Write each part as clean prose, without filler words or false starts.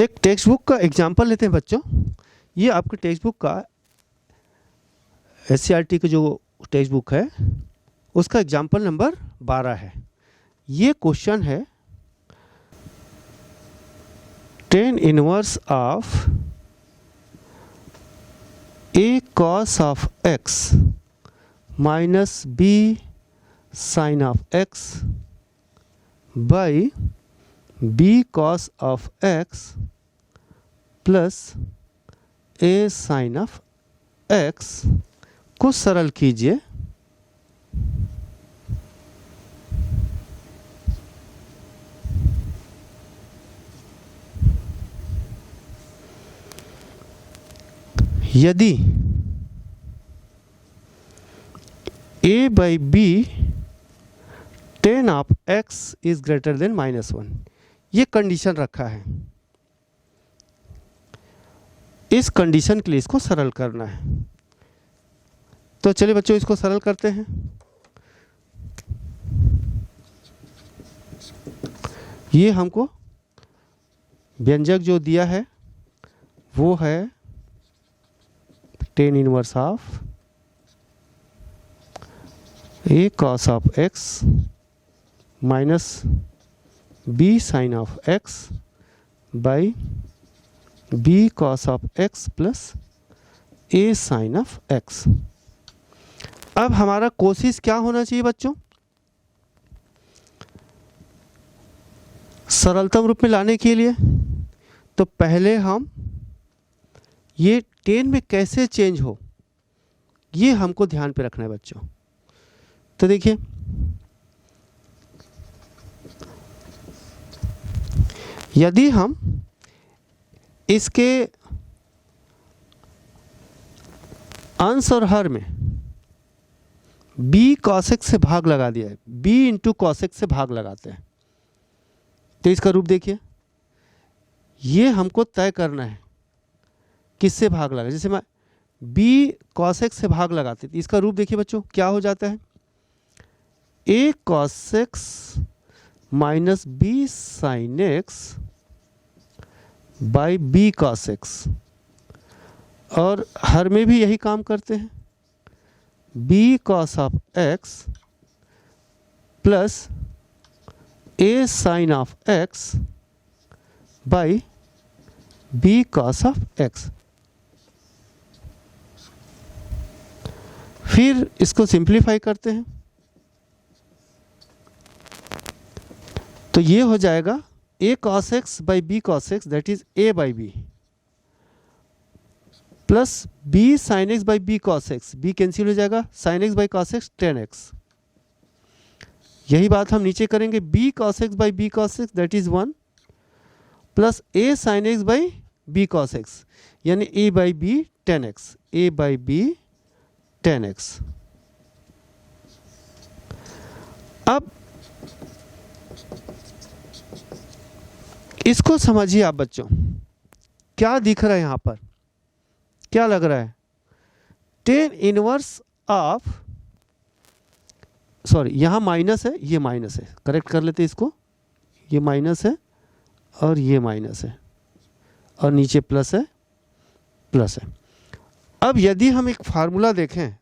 एक text book का example लेते हैं बच्चों। ये आपके टेक्स्ट बुक का एससीईआरटी का जो टेक्स्ट बुक है उसका एग्जांपल नंबर 12 है। ये क्वेश्चन है tan inverse of a cos of x minus b sin of x by b cos of x plus a sin of x को सरल कीजिए। यदि a by b tan of x is greater than -1, ये condition रखा है। इस condition के लिए इसको सरल करना है। तो चलिए बच्चों इसको सरल करते हैं। ये हमको व्यंजक जो दिया है वो है tan inverse of a cos of x minus b sin of x by b cos of x plus a sin of x। अब हमारा कोशिश क्या होना चाहिए बच्चों? सरलतम रूप में लाने के लिए तो पहले हम ये 10 में कैसे चेंज हो ये हमको ध्यान पे रखना है बच्चों। तो देखिए यदि हम इसके अंश और हर में b cos x से भाग लगा दिया है, b इंटू cos x से भाग लगाते हैं तो इसका रूप देखिए। ये हमको तय करना है किससे भाग लगा। जैसे मैं b cos x से भाग लगाते तो इसका रूप देखिए बच्चों क्या हो जाता है, a cos x minus b sin x by b cos x। और हर में भी यही काम करते हैं, b cos of x plus a sin of x by b cos of x। फिर इसको सिंप्लीफाई करते हैं तो ये हो जाएगा a cos x by b cos x that is a by b plus b sin x by b cos x, b cancel हो जाएगा, sin x by cos x tan x। यही बात हम नीचे करेंगे, b cos x by b cos x that is 1 plus a sin x by b cos x यानी a by b tan x, a by b tan x। अब इसको समझिए आप बच्चों, क्या दिख रहा है यहां पर, क्या लग रहा है, tan इनवर्स ऑफ, सॉरी यहाँ माइनस है, ये माइनस है, करेक्ट कर लेते इसको, ये माइनस है और ये माइनस है और नीचे प्लस है, प्लस है। अब यदि हम एक फार्मूला देखें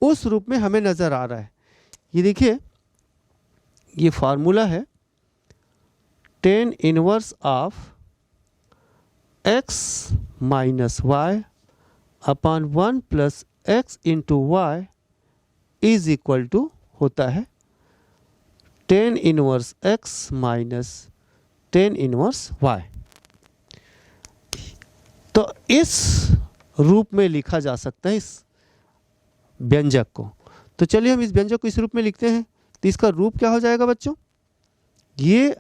उस रूप में हमें नजर आ रहा है, ये देखिए ये फार्मूला है tan inverse of x minus y upon 1 plus x into y is equal to होता है tan inverse x minus tan inverse y। तो इस रूप में लिखा जा सकता है इस व्यंजक को। तो चलिए हम इस व्यंजक को इस रूप में लिखते हैं तो इसका रूप क्या हो जाएगा बच्चों, ये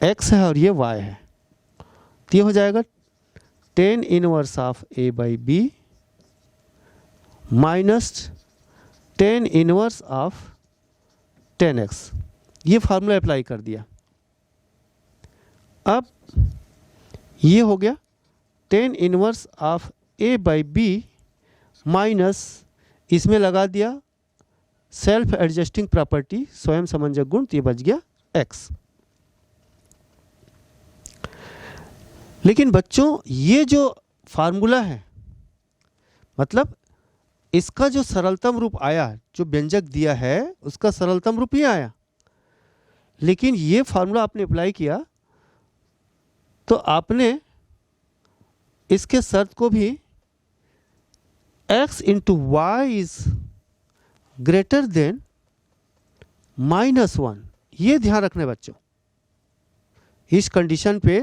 x है और ये y है तो ये हो जाएगा tan inverse of a by b minus tan inverse of tan x। ये फार्मूला अप्लाई कर दिया। अब ये हो गया tan inverse of a by b minus इसमें लगा दिया सेल्फ एडजस्टिंग प्रॉपर्टी, स्वयं समंजक गुण, तो ये बच गया x। लेकिन बच्चों ये जो फार्मूला है, मतलब इसका जो सरलतम रूप आया, जो व्यंजक दिया है उसका सरलतम रूप ये आया, लेकिन ये फार्मूला आपने अप्लाई किया तो आपने इसके शर्त को भी x into y is greater than -1, ये ध्यान रखना है बच्चों। इस कंडीशन पे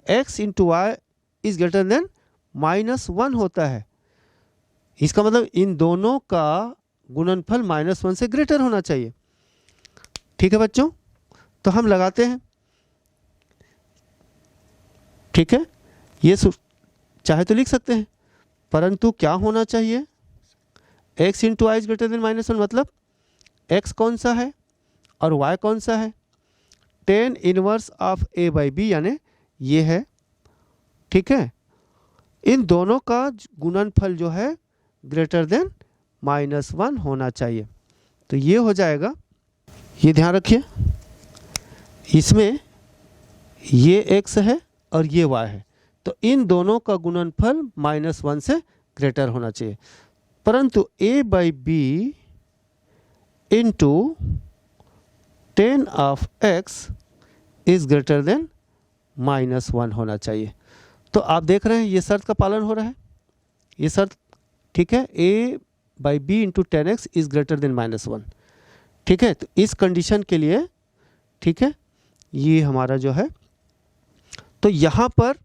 x into y is greater than -1 होता है, इसका मतलब इन दोनों का गुणनफल -1 से ग्रेटर होना चाहिए। ठीक है बच्चों, तो हम लगाते हैं। ठीक है, ये चाहे तो लिख सकते हैं, परंतु क्या होना चाहिए, x into y is greater than -1, मतलब x कौन सा है और y कौन सा है, tan inverse of a by B, यानी ये है। ठीक है, इन दोनों का गुणनफल जो है ग्रेटर देन -1 होना चाहिए। तो ये हो जाएगा, ये ध्यान रखिए, इसमें ये x है और ये y है, तो इन दोनों का गुणनफल -1 से ग्रेटर होना चाहिए। परंतु a by B into tan of x is greater than -1 होना चाहिए। तो आप देख रहे हैं ये शर्त का पालन हो रहा है, ये शर्त। ठीक है, a by B into tan x is greater than -1। ठीक है, तो इस कंडीशन के लिए, ठीक है, ये हमारा जो है, तो यहाँ पर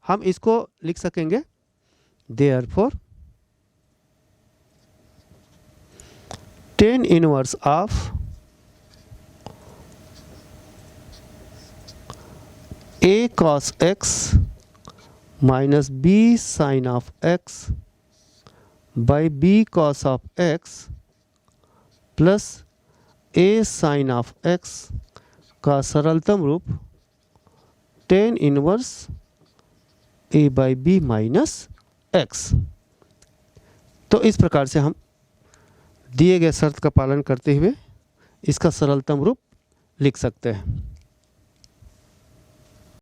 हम इसको लिख सकेंगे, therefore tan inverse of a cos x minus b sin of x by b cos of x plus a sin of x का सरलतम रूप tan inverse a by B minus x। तो इस प्रकार से हम दिए गए शर्त का पालन करते हुए इसका सरलतम रूप लिख सकते हैं।